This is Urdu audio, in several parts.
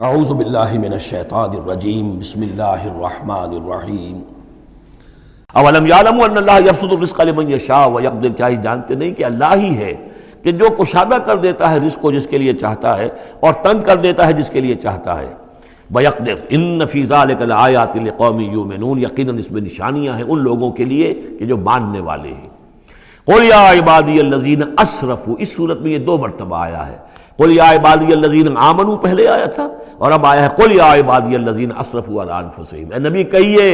اعوذ باللہ من الشیطان الرجیم بسم اللہ الرحمن الرحیم اولم یعلموا ان اللہ یبسط الرزق لمن یشاء ویقدر، کیا یہ جانتے نہیں کہ اللہ ہی ہے کہ جو کشادہ کر دیتا ہے رزق کو جس کے لیے چاہتا ہے اور تنگ کر دیتا ہے جس کے لیے چاہتا ہے۔ ویقدر ان فی ذلک لآیات لقوم یؤمنون، یقیناً اس میں نشانیاں ہیں ان لوگوں کے لیے کہ جو ماننے والے ہیں۔ قل یا عبادی الذین اسرفوا، اس صورت میں یہ دو مرتبہ آیا ہے۔ قل یا عبادی الذین آمنوا پہلے آیا تھا اور اب آیا ہے قل یا عبادی الذین اسرفوا علی انفسہم۔ اے نبی کہیے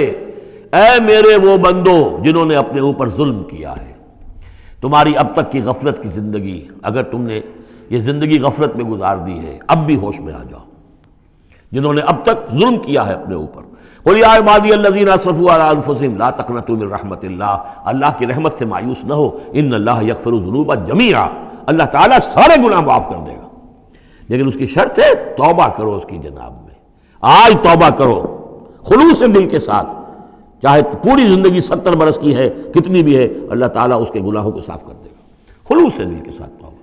اے میرے وہ بندو جنہوں نے اپنے اوپر ظلم کیا ہے۔ تمہاری اب تک کی غفلت کی زندگی، اگر تم نے یہ زندگی غفلت میں گزار دی ہے، اب بھی ہوش میں آ جاؤ۔ جنہوں نے اب تک ظلم کیا ہے اپنے اوپر، قل یا عبادی الذین اسرفوا علی انفسہم لا تقنطوا من رحمت اللہ، اللہ کی رحمت سے مایوس نہ ہو، ان اللہ یغفر الذنوب جمیعا، اللہ تعالیٰ سارے گناہ معاف کر دے گا، لیکن اس کی شرط ہے توبہ کرو اس کی جناب میں۔ آج توبہ کرو خلوص دل کے ساتھ، چاہے پوری زندگی 70 برس کی ہے کتنی بھی ہے، اللہ تعالیٰ اس کے گناہوں کو صاف کر دے گا، خلوص دل کے ساتھ توبہ۔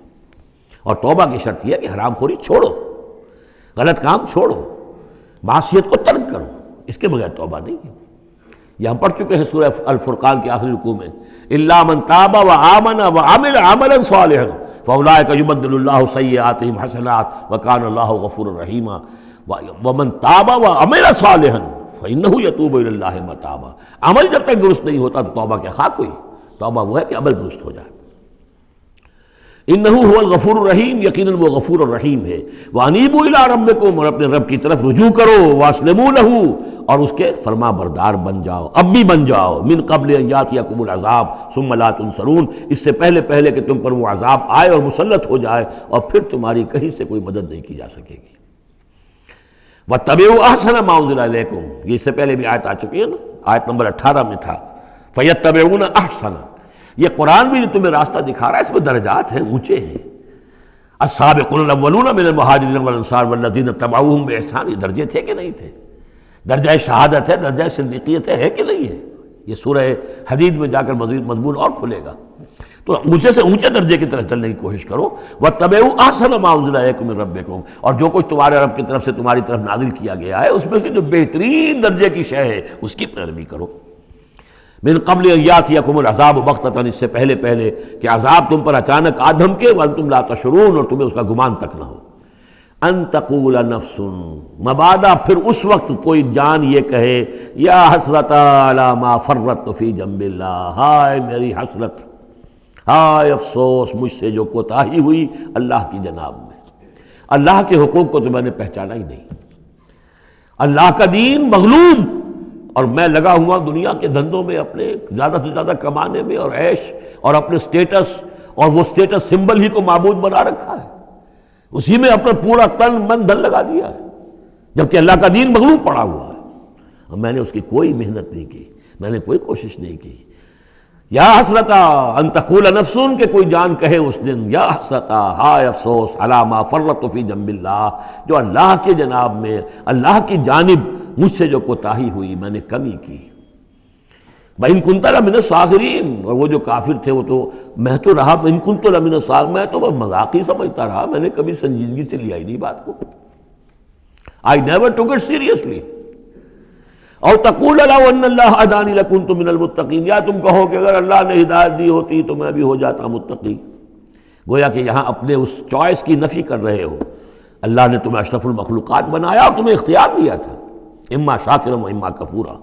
اور توبہ کی شرط یہ ہے کہ حرام خوری چھوڑو، غلط کام چھوڑو، معصیت کو ترک کرو، اس کے بغیر توبہ نہیں ہے۔ یہ ہم پڑھ چکے ہیں سورہ الفرقان کے آخری رکوع میں، الا من تاب وآمن وعمل عملا صالحا فاولئک یبدل اللہ سیئاتہم حسنات وکان اللہ غفورا رحیما ومن تاب وعمل صالحا فانہ یتوب الی اللہ متابا۔ عمل جب تک درست نہیں ہوتا تو توبہ کیا خاک ہوئی؟ توبہ وہ ہے کہ عمل درست ہو جائے۔ انہ هو الغفور الرحیم، یقیناً وہ غفور الرحیم ہے۔ وانیبوا الی ربکم، اور اپنے رب کی طرف رجوع کرو، واسلموا لہ، اور اس کے فرما بردار بن جاؤ، اب بھی بن جاؤ، من قبل ان یاتیکم العذاب ثم لا تنصرون، اس سے پہلے کہ تم پر وہ عذاب آئے اور مسلط ہو جائے اور پھر تمہاری کہیں سے کوئی مدد نہیں کی جا سکے گی۔ واتبعوا احسن ما انزل الیکم، یہ اس سے پہلے بھی آیت آ چکی ہے نا، آیت نمبر 18 میں تھا فیتبعون احسن۔ یہ قرآن بھی جو تمہیں راستہ دکھا رہا ہے اس میں درجات ہیں، اونچے ہیں۔ السابقون الاولون من المہاجرین والانصار والذین اتبعوہم باحسان، یہ درجے تھے کہ نہیں تھے؟ درجہ شہادت ہے، درجہ صدیقیت ہے کہ نہیں ہے؟ یہ سورہ حدید میں جا کر مزید مضمون اور کھلے گا۔ تو اونچے سے اونچے درجے کی طرف چلنے کی کوشش کرو۔ واتبعوا احسن ما انزل الیکم من ربکم، اور جو کچھ تمہارے رب کی طرف سے تمہاری طرف نازل کیا گیا ہے اس میں سے جو بہترین درجے کی شے ہے اس کی پیروی کرو۔ من قبل ان یاتیکم العذاب بغتۃ، اس سے پہلے کہ عذاب تم پر اچانک آ دھمکے، وانتم لا تشعرون، اور تمہیں اس کا گمان تک نہ ہو۔ ان تقول نفس، مبادا پھر اس وقت کوئی جان یہ کہے، یا حسرۃ علی ما فرطت فی جنب اللہ، ہائے میری حسرت، ہائے افسوس مجھ سے جو کوتاہی ہوئی اللہ کی جناب میں، اللہ کے حقوق کو تو میں نے پہچانا ہی نہیں، اللہ کا دین مغلوب، اور میں لگا ہوا دنیا کے دھندوں میں اپنے زیادہ سے زیادہ کمانے میں اور عیش اور اپنے سٹیٹس، اور وہ سٹیٹس سمبل ہی کو معبود بنا رکھا ہے، اسی میں اپنا پورا تن من دھن لگا دیا ہے، جبکہ اللہ کا دین مغلوب پڑا ہوا ہے، اور میں نے اس کی کوئی محنت نہیں کی، میں نے کوئی کوشش نہیں کی۔ یا حسرتا ان تقول نفس، کہ کوئی جان کہے اس دن، یا حسرتا ہائے افسوس، علی ما فرطت فی جنب اللہ، جو اللہ کے جناب میں، اللہ کی جانب مجھ سے جو کوتاہی ہوئی، میں نے کمی کی۔ وَإِن كُنتَ لَمِنَ الصَّاغِرِينَ، اور وہ جو کافر تھے وہ تو، میں تو رہا وَإِن كُنتُ لَمِنَ الصَّاغِرِينَ، میں تو بس مذاق ہی سمجھتا رہا، میں نے کبھی سنجیدگی سے لیا ہی نہیں بات کو۔ I never took it seriously۔ اور تقول لو ان اللہ ہدانی لکنت من المتقین، یا تم کہو کہ اگر اللہ نے ہدایت دی ہوتی تو میں بھی ہو جاتا متقی۔ گویا کہ یہاں اپنے اس چوائس کی نفی کر رہے ہو۔ اللہ نے تمہیں اشرف المخلوقات بنایا اور تمہیں اختیار دیا تھا، اما شاکرا و اما کفورا۔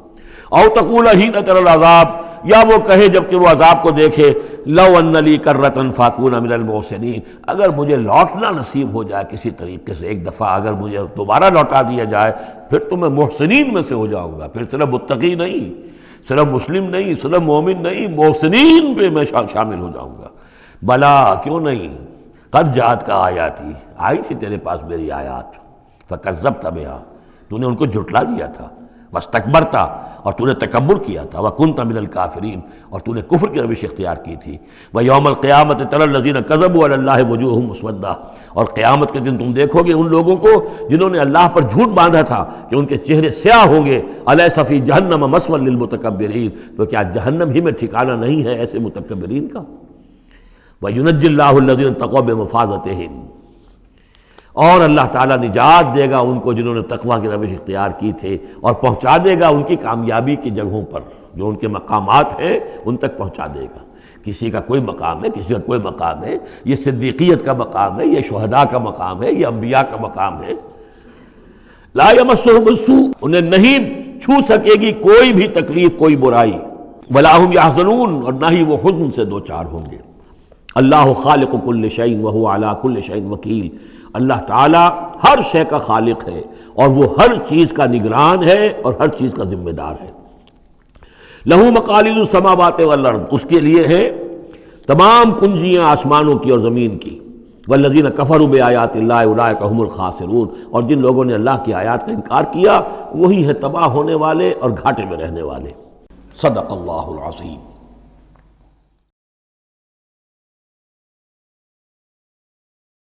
او تقول حین تری العذاب، یا وہ کہے جب کہ وہ عذاب کو دیکھے، لو ان لی کرۃ فاکون من المحسنین، اگر مجھے لوٹنا نصیب ہو جائے کسی طریقے سے، ایک دفعہ اگر مجھے دوبارہ لوٹا دیا جائے پھر تو میں محسنین میں سے ہو جاؤں گا، پھر صرف متقی نہیں، صرف مسلم نہیں، صرف مومن نہیں، محسنین پہ میں شامل ہو جاؤں گا۔ بلا، کیوں نہیں، قد جاءتک آیاتی، آئی تھی تیرے پاس میری آیات، فکذبت بہا، تو نے ان کو جھٹلا دیا تھا، واستکبرت، اور تو نے تکبر کیا تھا، وکنت من الکافرین، اور تو نے کفر کی روش اختیار کی تھی۔ ویوم القیامت تری الذین کذبوا علی اللہ وجوہہم مسودہ، اور قیامت کے دن تم دیکھو گے ان لوگوں کو جنہوں نے اللہ پر جھوٹ باندھا تھا کہ ان کے چہرے سیاہ ہوں گے۔ الیس فی جہنم مثوی للمتکبرین، تو کیا جہنم ہی میں ٹھکانہ نہیں ہے ایسے متکبرین کا؟ وینجی اللہ الذین اتقوا بمفازتہم، اور اللہ تعالیٰ نجات دے گا ان کو جنہوں نے تقویٰ کی روش اختیار کی تھے، اور پہنچا دے گا ان کی کامیابی کی جگہوں پر، جو ان کے مقامات ہیں ان تک پہنچا دے گا۔ کسی کا کوئی مقام ہے، کسی کا کوئی مقام ہے، یہ صدیقیت کا مقام ہے، یہ شہداء کا مقام ہے، یہ انبیاء کا مقام ہے۔ لا یمسہم السوء، انہیں نہیں چھو سکے گی کوئی بھی تکلیف، کوئی برائی، ولا ہم یحزنون، اور نہ ہی وہ حزن سے دوچار ہوں گے۔ اللہ خالق کل شیء وہو علی کل شیء وکیل، اللہ تعالیٰ ہر شے کا خالق ہے اور وہ ہر چیز کا نگران ہے اور ہر چیز کا ذمہ دار ہے۔ لہو مقالید السماوات والارض، اس کے لیے ہے تمام کنجیاں آسمانوں کی اور زمین کی۔ والذین کفروا بآیات اللہ اولئک هم الخاسرون، اور جن لوگوں نے اللہ کی آیات کا انکار کیا وہی ہے تباہ ہونے والے اور گھاٹے میں رہنے والے۔ صدق اللہ العظیم۔